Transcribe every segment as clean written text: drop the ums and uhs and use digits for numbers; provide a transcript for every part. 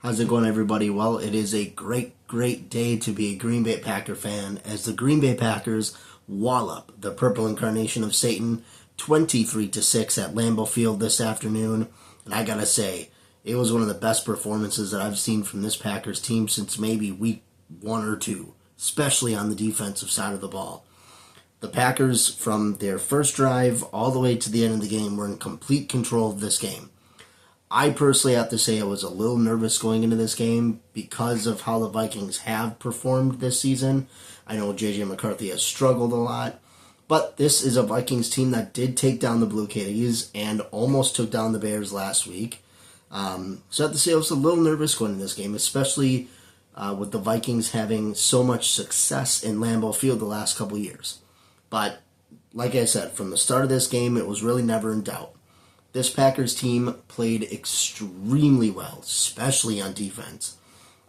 How's it going, everybody? Well, it is a great day to be a Green Bay Packer fan as the Green Bay Packers wallop the purple incarnation of Satan 23-6 at Lambeau Field this afternoon. And I gotta say, it was one of the best performances that I've seen from this Packers team since maybe week 1 or 2, especially on the defensive side of the ball. The Packers, from their first drive all the way to the end of the game, were in complete control of this game. I personally have to say I was a little nervous going into this game because of how the Vikings have performed this season. I know J.J. McCarthy has struggled a lot, but this is a Vikings team that did take down the Blue Kitties and almost took down the Bears last week. So I have to say I was a little nervous going into this game, especially with the Vikings having so much success in Lambeau Field the last couple years. But like I said, from the start of this game, it was really never in doubt. This Packers team played extremely well, especially on defense.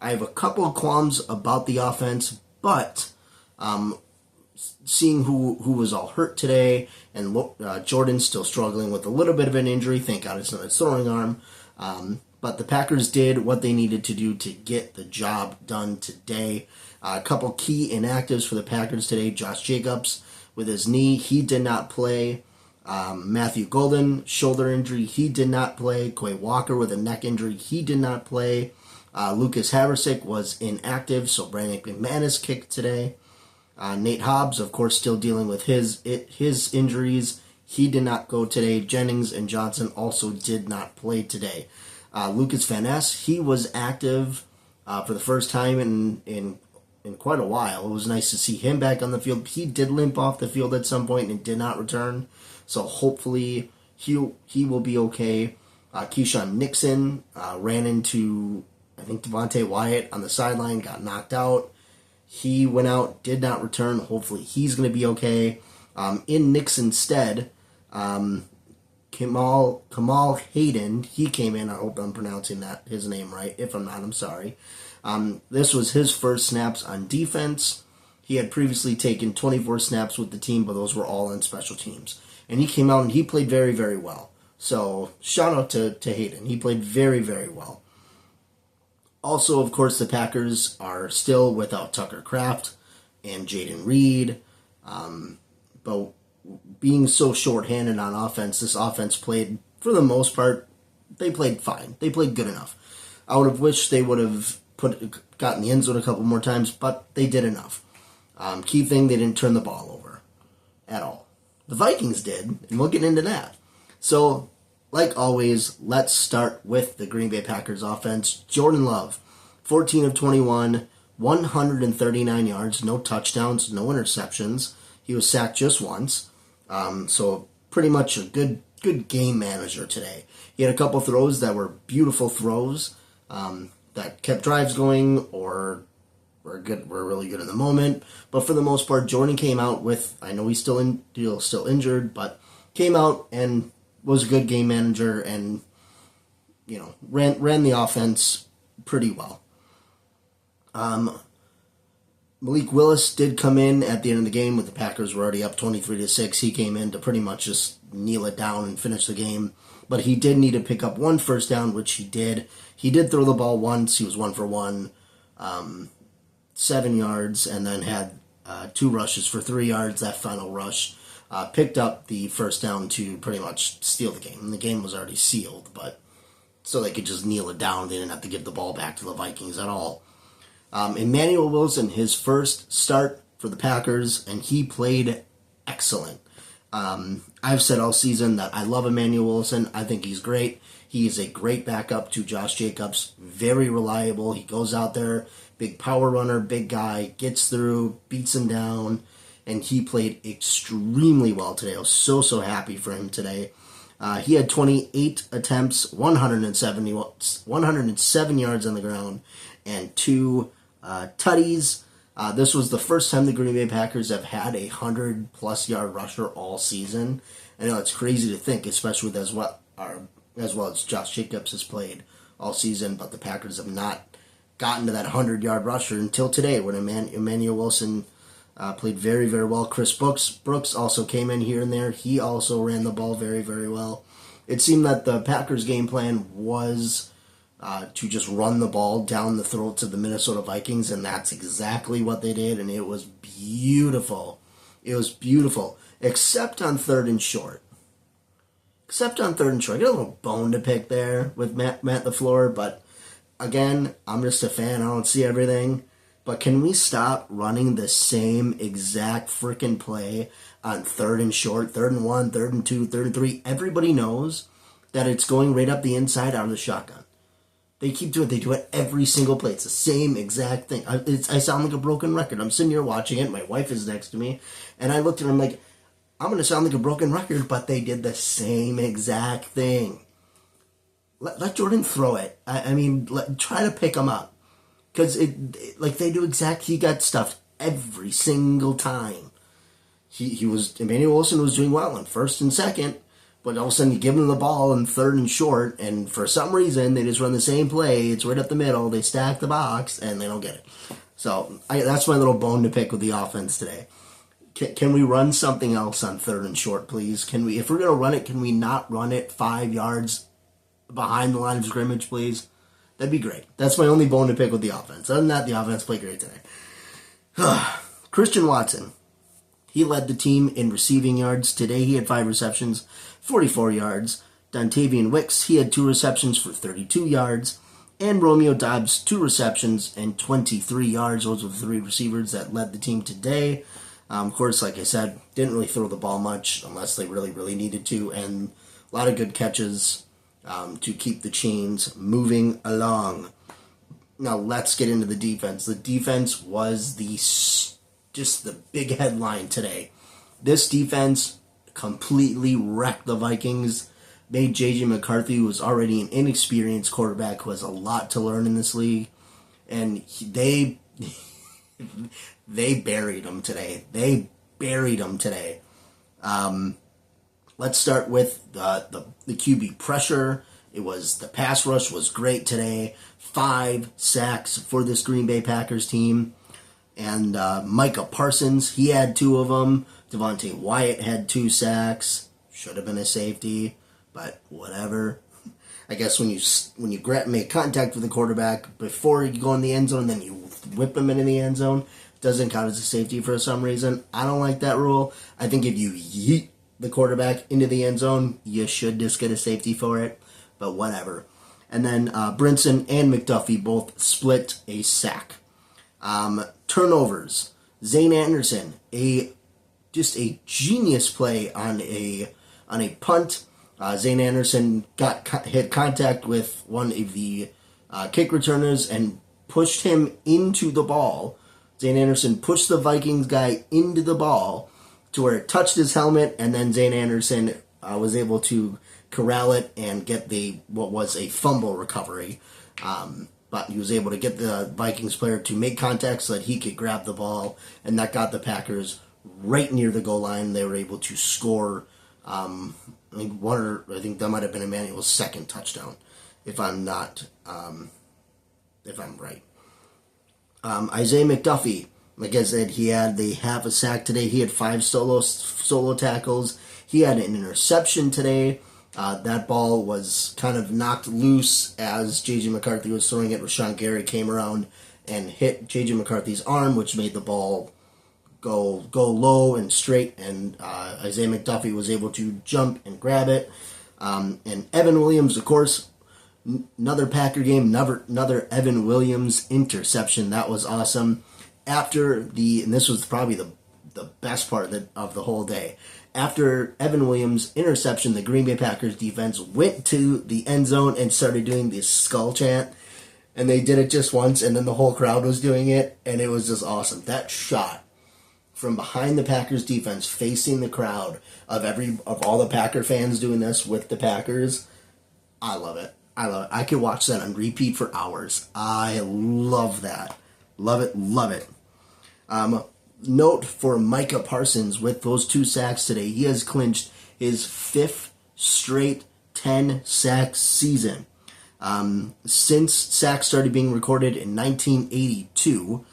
I have a couple of qualms about the offense, but seeing who was all hurt today, and Jordan's still struggling with a little bit of an injury, thank God it's not his throwing arm, but the Packers did what they needed to do to get the job done today. A couple key inactives for the Packers today. Josh Jacobs with his knee, he did not play. Matthew Golden, shoulder injury, he did not play. Quay Walker with a neck injury, he did not play. Lucas Haversick was inactive, so Brandon McManus kicked today. Nate Hobbs, of course, still dealing with his injuries. He did not go today. Jennings and Johnson also did not play today. Lucas Van Ness, he was active for the first time in quite a while. It was nice to see him back on the field. He did limp off the field at some point and did not return. So hopefully he will be okay. Keyshawn Nixon ran into, I think, Devontae Wyatt on the sideline, got knocked out. He went out, did not return. Hopefully he's going to be okay. In Nixon's stead, Kamal Hayden, he came in. I hope I'm pronouncing his name right. If I'm not, I'm sorry. This was his first snaps on defense. He had previously taken 24 snaps with the team, but those were all on special teams. And he came out and he played very, very well. So shout out to Hayden. He played very, very well. Also, of course, the Packers are still without Tucker Kraft and Jaden Reed. But being so shorthanded on offense, this offense played, for the most part, they played fine. They played good enough. I would have wished they would have gotten the end zone a couple more times, but they did enough. Key thing, they didn't turn the ball over at all. The Vikings did, and we'll get into that. So, like always, let's start with the Green Bay Packers offense. Jordan Love, 14 of 21, 139 yards, no touchdowns, no interceptions. He was sacked just once. So pretty much a good game manager today. He had a couple throws that were beautiful throws that kept drives going or were really good in the moment. But for the most part, Jordan came out with, I know he's still injured, but came out and was a good game manager and, ran the offense pretty well. Malik Willis did come in at the end of the game with the Packers were already up 23-6. He came in to pretty much just kneel it down and finish the game. But he did need to pick up one first down, which he did. He did throw the ball once. He was 1 for 1, 7 yards, and then had 2 rushes for 3 yards. That final rush picked up the first down to pretty much steal the game. And the game was already sealed, but so they could just kneel it down. They didn't have to give the ball back to the Vikings at all. Emmanuel Wilson, his first start for the Packers, and he played excellent. I've said all season that I love Emmanuel Wilson. I think he's great. He is a great backup to Josh Jacobs. Very reliable. He goes out there, big power runner, big guy, gets through, beats him down, and he played extremely well today. I was so happy for him today. He had 28 attempts, 107 yards on the ground, and 2 tutties. This was the first time the Green Bay Packers have had a 100-plus yard rusher all season. I know it's crazy to think, especially with as well as Josh Jacobs has played all season, but the Packers have not gotten to that 100-yard rusher until today when Emmanuel Wilson played very, very well. Chris Brooks also came in here and there. He also ran the ball very, very well. It seemed that the Packers' game plan was to just run the ball down the throats of the Minnesota Vikings, and that's exactly what they did, and it was beautiful. It was beautiful, except on third and short. I got a little bone to pick there with Matt LaFleur, but again, I'm just a fan. I don't see everything. But can we stop running the same exact freaking play on third and short, third and 1, third and 2, third and 3? Everybody knows that it's going right up the inside out of the shotgun. They keep doing it. They do it every single play. It's the same exact thing. I sound like a broken record. I'm sitting here watching it. My wife is next to me. And I looked at her. I'm like, I'm going to sound like a broken record, but they did the same exact thing. Let Jordan throw it. Try to pick him up. Because they do he got stuffed every single time. Emmanuel Wilson was doing well in first and second, but all of a sudden you give him the ball in third and short, and for some reason they just run the same play. It's right up the middle. They stack the box, and they don't get it. So that's my little bone to pick with the offense today. Can we run something else on third and short, please? If we're going to run it, can we not run it 5 yards behind the line of scrimmage, please? That'd be great. That's my only bone to pick with the offense. Other than that, the offense played great today. Christian Watson. He led the team in receiving yards. Today he had 5 receptions, 44 yards. Dontavian Wicks, he had 2 receptions for 32 yards. And Romeo Doubs, 2 receptions and 23 yards. Those were the 3 receivers that led the team today. Of course, like I said, didn't really throw the ball much unless they really, really needed to. And a lot of good catches to keep the chains moving along. Now let's get into the defense. The defense was just the big headline today. This defense completely wrecked the Vikings. Made J.J. McCarthy, who was already an inexperienced quarterback, who has a lot to learn in this league, and they buried him today. Let's start with the QB pressure. The pass rush was great today. 5 sacks for this Green Bay Packers team. And Micah Parsons, he had 2 of them. Devontae Wyatt had 2 sacks. Should have been a safety, but whatever. I guess when you make contact with the quarterback before you go in the end zone, then you whip him into the end zone, doesn't count as a safety for some reason. I don't like that rule. I think if you yeet the quarterback into the end zone, you should just get a safety for it, but whatever. And then Brinson and McDuffie both split a sack. Turnovers. Zane Anderson, just a genius play on a punt. Zane Anderson hit contact with one of the kick returners and pushed him into the ball. Zane Anderson pushed the Vikings guy into the ball to where it touched his helmet, and then Zane Anderson was able to corral it and get what was a fumble recovery. But he was able to get the Vikings player to make contact so that he could grab the ball, and that got the Packers right near the goal line. They were able to score. I think that might have been Emmanuel's second touchdown, if I'm right. Isaiah McDuffie, like I said, he had the half a sack today. He had 5 solo tackles. He had an interception today. That ball was kind of knocked loose as J.J. McCarthy was throwing it. Rashawn Gary came around and hit J.J. McCarthy's arm, which made the ball go low and straight, and Isaiah McDuffie was able to jump and grab it. And Evan Williams, of course, another Packer game, another Evan Williams interception. That was awesome. And this was probably the best part of the whole day. After Evan Williams' interception, the Green Bay Packers defense went to the end zone and started doing this skull chant. And they did it just once, and then the whole crowd was doing it, and it was just awesome. That shot from behind the Packers defense facing the crowd of all the Packer fans doing this with the Packers, I love it. I could watch that on repeat for hours. I love that. Love it. Note for Micah Parsons with those 2 sacks today. He has clinched his 5th straight 10-sack season. Since sacks started being recorded in 1982,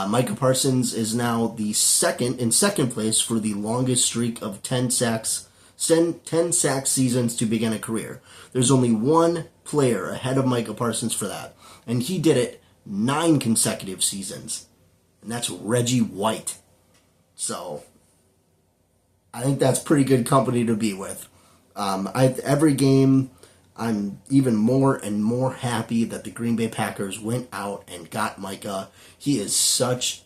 Micah Parsons is now in second place for the longest streak of 10 sacks 10 sack seasons to begin a career. There's only one player ahead of Micah Parsons for that, and he did it 9 consecutive seasons, and that's Reggie White. So I think that's pretty good company to be with. Every game, I'm even more and more happy that the Green Bay Packers went out and got Micah. He's such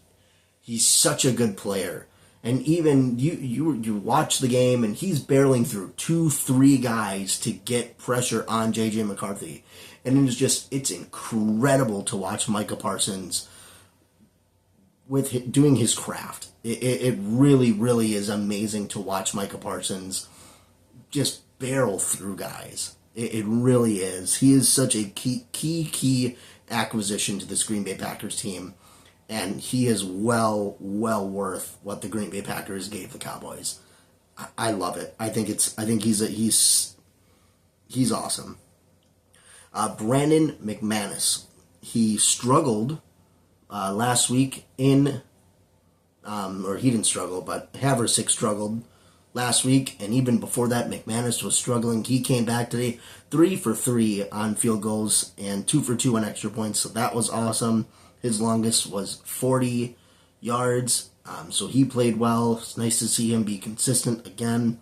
a good player. And even you watch the game, and he's barreling through 2-3 guys to get pressure on J.J. McCarthy. And it's incredible to watch Micah Parsons doing his craft. It really, really is amazing to watch Micah Parsons just barrel through guys. It really is. He is such a key acquisition to this Green Bay Packers team, and he is well worth what the Green Bay Packers gave the Cowboys. I love it. I think he's awesome. Brandon McManus, he struggled last week or he didn't struggle, but Haversick struggled last week, and even before that, McManus was struggling. He came back today, 3 for 3 on field goals and 2 for 2 on extra points, so that was awesome. His longest was 40 yards, so he played well. It's nice to see him be consistent again.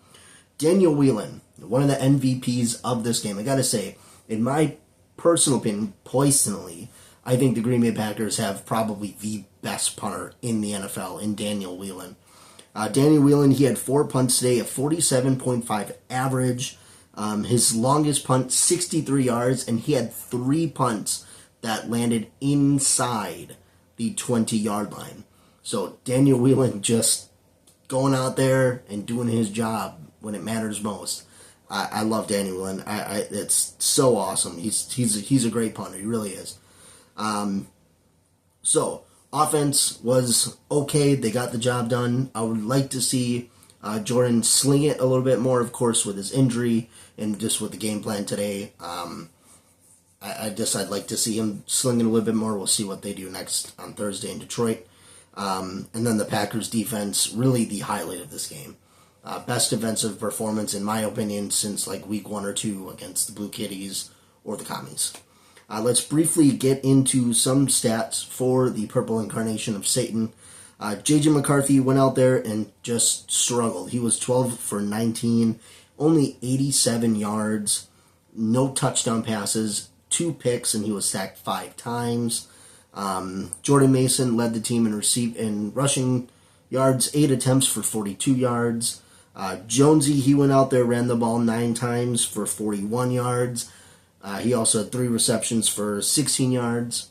Daniel Whelan, one of the MVPs of this game. I gotta say, in my personal opinion, I think the Green Bay Packers have probably the best punter in the NFL in Daniel Whelan. Daniel Whelan, he had 4 punts today, a 47.5 average. His longest punt, 63 yards, and he had 3 punts that landed inside the 20-yard line. So Daniel Whelan just going out there and doing his job when it matters most. I love Daniel Whelan. It's so awesome. He's a great punter. He really is. So offense was okay. They got the job done. I would like to see Jordan sling it a little bit more, of course, with his injury and just with the game plan today. I'd like to see him slinging a little bit more. We'll see what they do next on Thursday in Detroit. And then the Packers defense, really the highlight of this game. Best defensive performance, in my opinion, since like week 1 or 2 against the Blue Kitties or the Commies. Let's briefly get into some stats for the Purple Incarnation of Satan. J.J. McCarthy went out there and just struggled. He was 12 for 19, only 87 yards, no touchdown passes, 2 picks, and he was sacked 5 times. Jordan Mason led the team in rushing yards, 8 attempts for 42 yards. Jonesy, he went out there, ran the ball 9 times for 41 yards. He also had 3 receptions for 16 yards.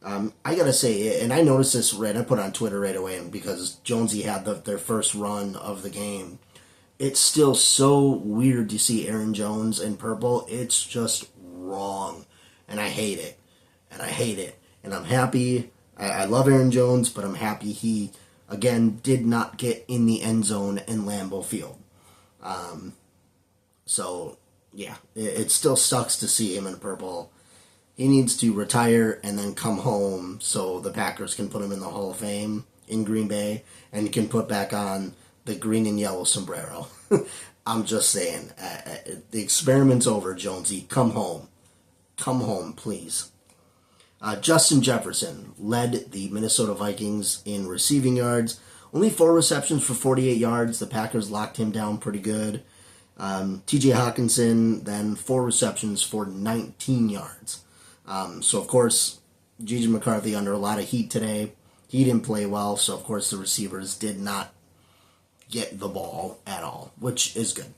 I gotta say, and I noticed this I put on Twitter right away, because Jonesy had their first run of the game. It's still so weird to see Aaron Jones in purple. It's just wrong, and I hate it. And I'm happy. I love Aaron Jones, but I'm happy he, again, did not get in the end zone in Lambeau Field. So, yeah, it still sucks to see him in purple. He needs to retire and then come home so the Packers can put him in the Hall of Fame in Green Bay and can put back on the green and yellow sombrero. I'm just saying, the experiment's over, Jonesy. Come home. Come home, please. Justin Jefferson led the Minnesota Vikings in receiving yards. Only 4 receptions for 48 yards. The Packers locked him down pretty good. T.J. Hawkinson, then 4 receptions for 19 yards. So, of course, J.J. McCarthy under a lot of heat today. He didn't play well, so, of course, the receivers did not get the ball at all, which is good.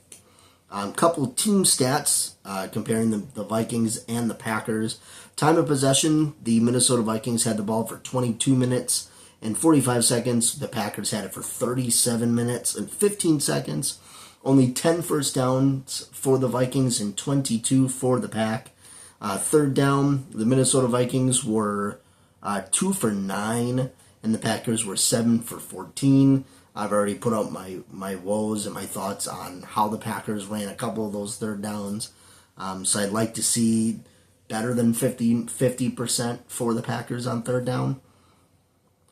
Couple team stats comparing the Vikings and the Packers. Time of possession, the Minnesota Vikings had the ball for 22 minutes and 45 seconds. The Packers had it for 37 minutes and 15 seconds. Only 10 first downs for the Vikings and 22 for the Pack. Third down, the Minnesota Vikings were 2 for 9, and the Packers were 7 for 14. I've already put out my woes and my thoughts on how the Packers ran a couple of those third downs. So I'd like to see better than 50% for the Packers on third down.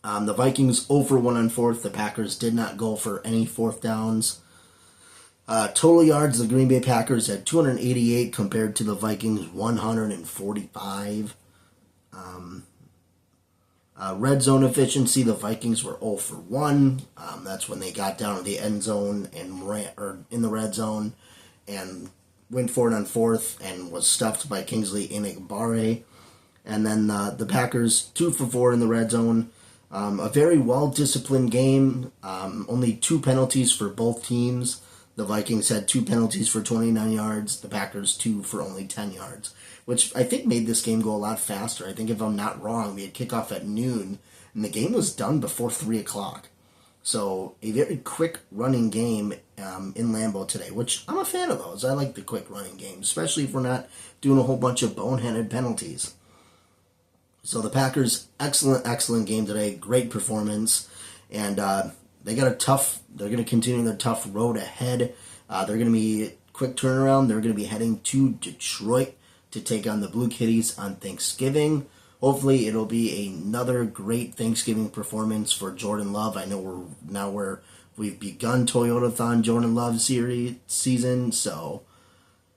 The Vikings 0 for 1 on fourth. The Packers did not go for any fourth downs. Total yards, the Green Bay Packers had 288 compared to the Vikings 145. Red zone efficiency, the Vikings were 0 for 1. That's when they got down to the end zone and in the red zone and went for it on fourth and was stuffed by Kingsley Inigbare. And then the Packers 2 for 4 in the red zone. A very well-disciplined game. Only 2 penalties for both teams. The Vikings had 2 penalties for 29 yards. The Packers 2 for only 10 yards, which I think made this game go a lot faster. I think if I'm not wrong, we had kickoff at noon, and the game was done before 3 o'clock. So a very quick running game in Lambeau today, which I'm a fan of those. I like the quick running games, especially if we're not doing a whole bunch of boneheaded penalties. So the Packers, excellent game today. Great performance. And they're going to continue their tough road ahead. They're going to be quick turnaround. They're going to be heading to Detroit to take on the Blue Kitties on Thanksgiving. Hopefully it'll be another great Thanksgiving performance for Jordan Love. I know we've begun Toyotathon Jordan Love season, so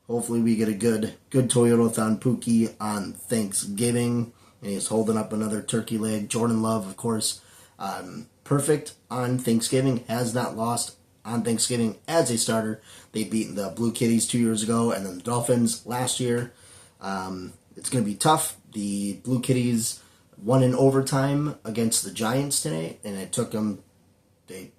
hopefully we get a good Toyotathon Pookie on Thanksgiving. And he's holding up another turkey leg. Jordan Love, of course, perfect on Thanksgiving, has not lost on Thanksgiving as a starter. They beat the Blue Kitties 2 years ago and then the Dolphins last year. It's going to be tough. The Blue Kitties won in overtime against the Giants today, and it took them. They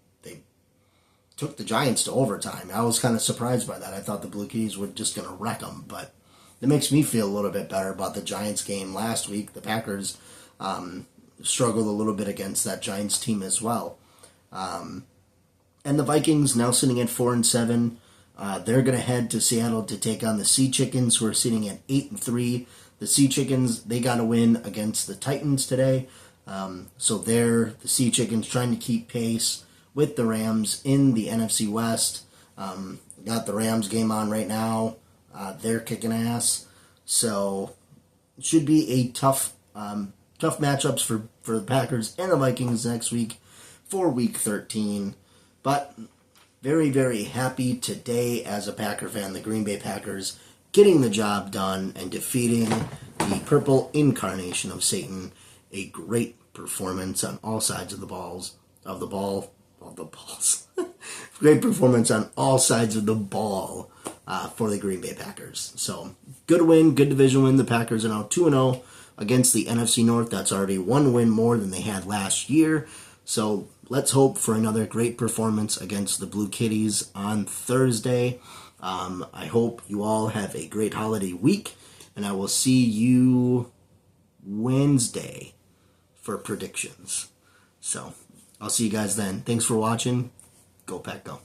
took the Giants to overtime. I was kind of surprised by that. I thought the Blue Kitties were just going to wreck them, but it makes me feel a little bit better about the Giants game last week. The Packers struggled a little bit against that Giants team as well. And the Vikings now sitting at 4-7. They're going to head to Seattle to take on the Sea Chickens, who are sitting at 8-3. The Sea Chickens, they got a win against the Titans today. So the Sea Chickens trying to keep pace with the Rams in the NFC West. Got the Rams game on right now. They're kicking ass. So it should be a tough matchups for the Packers and the Vikings next week for Week 13. But very, very happy today as a Packer fan, the Green Bay Packers getting the job done and defeating the purple incarnation of Satan. A great performance on all sides of the balls. Great performance on all sides of the ball for the Green Bay Packers. So, good win, good division win. The Packers are now 2-0 against the NFC North. That's already one win more than they had last year. So, let's hope for another great performance against the Blue Kitties on Thursday. I hope you all have a great holiday week, and I will see you Wednesday for predictions. So, I'll see you guys then. Thanks for watching. Go Pack Go.